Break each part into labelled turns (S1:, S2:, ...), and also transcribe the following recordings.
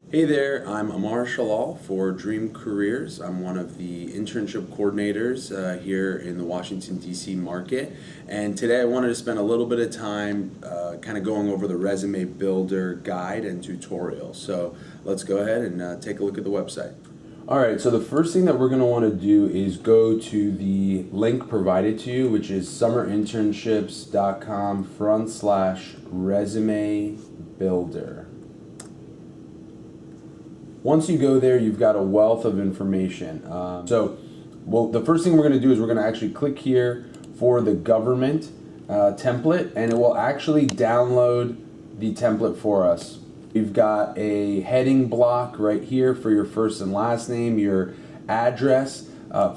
S1: Hey there, I'm Amar Shalal for Dream Careers. I'm one of the internship coordinators here in the Washington, D.C. market. And today I wanted to spend a little bit of time kind of going over the Resume Builder guide and tutorial. So let's go ahead and take a look at the website. All right, so the first thing that we're going to want to do is go to the link provided to you, which is summerinternships.com/resume builder. Once you go there, you've got a wealth of information. The first thing we're going to do is we're going to actually click here for the government template, and it will actually download the template for us. You've got a heading block right here for your first and last name, your address.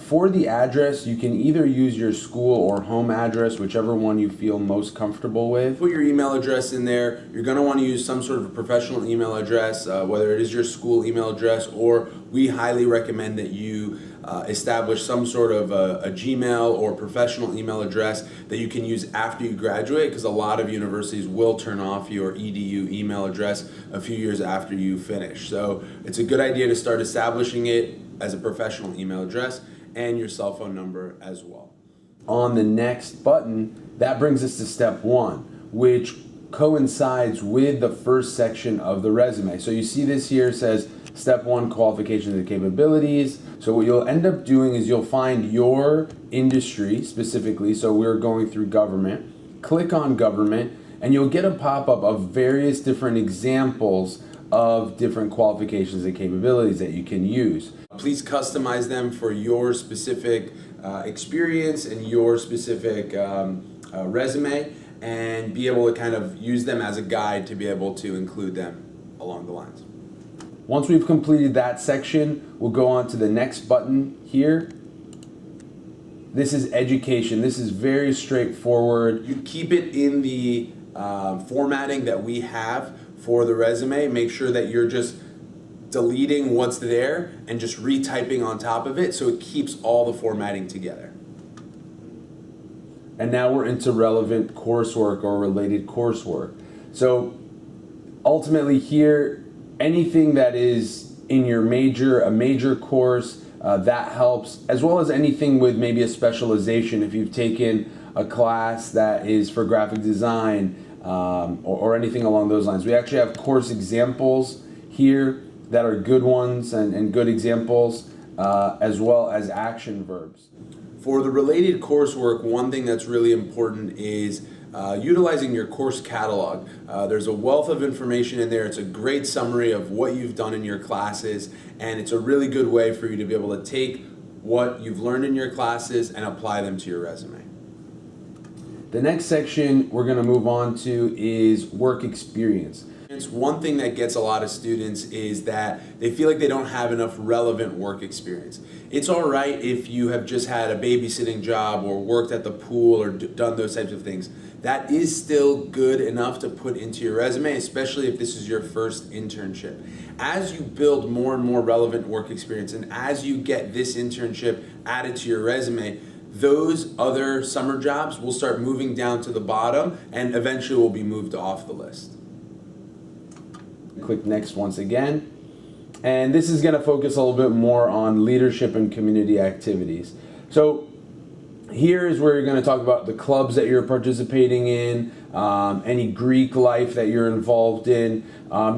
S1: For the address, you can either use your school or home address, whichever one you feel most comfortable with. Put your email address in there. You're going to want to use some sort of a professional email address, whether it is your school email address, or we highly recommend that you establish some sort of a Gmail or professional email address that you can use after you graduate, because a lot of universities will turn off your EDU email address a few years after you finish. So it's a good idea to start establishing it as a professional email address and your cell phone number as well. On the next button, that brings us to step one, which coincides with the first section of the resume. So you see this here says step one, qualifications and capabilities. So what you'll end up doing is you'll find your industry specifically. So we're going through government. Click on government and you'll get a pop-up of various different examples of different qualifications and capabilities that you can use. Please customize them for your specific experience and your specific resume, and be able to kind of use them as a guide to be able to include them along the lines. Once we've completed that section, we'll go on to the next button here. This is education. This is very straightforward. You keep it in the formatting that we have for the resume. Make sure that you're just deleting what's there and just retyping on top of it so it keeps all the formatting together. And now we're into relevant coursework or related coursework. So ultimately here, anything that is in your major, a major course, that helps, as well as anything with maybe a specialization. If you've taken a class that is for graphic design or anything along those lines. We actually have course examples here that are good ones and good examples, as well as action verbs. For the related coursework, one thing that's really important is utilizing your course catalog. There's a wealth of information in there. It's a great summary of what you've done in your classes, and it's a really good way for you to be able to take what you've learned in your classes and apply them to your resume. The next section we're going to move on to is work experience. One thing that gets a lot of students is that they feel like they don't have enough relevant work experience. It's all right if you have just had a babysitting job or worked at the pool or done those types of things. That is still good enough to put into your resume, especially if this is your first internship. As you build more and more relevant work experience, and as you get this internship added to your resume, those other summer jobs will start moving down to the bottom and eventually will be moved off the list. Click next once again. And this is going to focus a little bit more on leadership and community activities. So here is where you're going to talk about the clubs that you're participating in, any Greek life that you're involved in.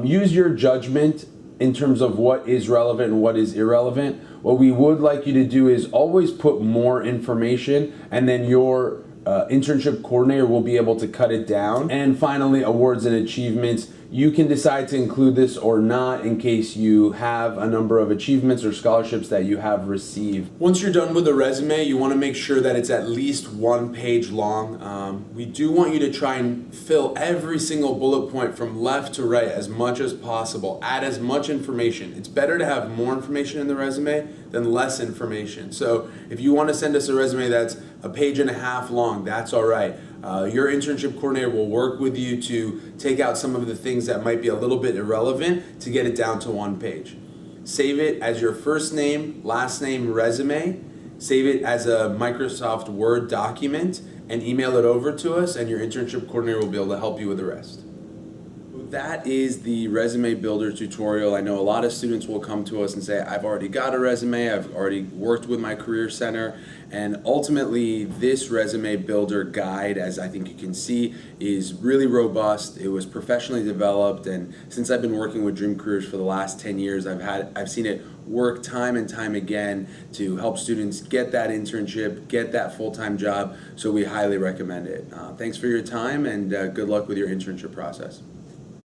S1: Use your judgment in terms of what is relevant and what is irrelevant. What we would like you to do is always put more information, and then your internship coordinator will be able to cut it down. And finally, awards and achievements. You can decide to include this or not in case you have a number of achievements or scholarships that you have received. Once you're done with the resume, you want to make sure that it's at least 1 page long. We do want you to try and fill every single bullet point from left to right as much as possible. Add as much information. It's better to have more information in the resume than less information. So if you want to send us a resume that's 1.5 pages long, that's all right. Your internship coordinator will work with you to take out some of the things that might be a little bit irrelevant to get it down to 1 page. Save it as your first name, last name resume. Save it as a Microsoft Word document and email it over to us, and your internship coordinator will be able to help you with the rest. that is the resume builder tutorial. I know a lot of students will come to us and say, I've already got a resume, I've already worked with my Career Center, and ultimately this resume builder guide, as I think you can see, is really robust. It was professionally developed, and since I've been working with Dream Careers for the last 10 years, I've seen it work time and time again to help students get that internship, get that full-time job, so we highly recommend it. Thanks for your time, and good luck with your internship process.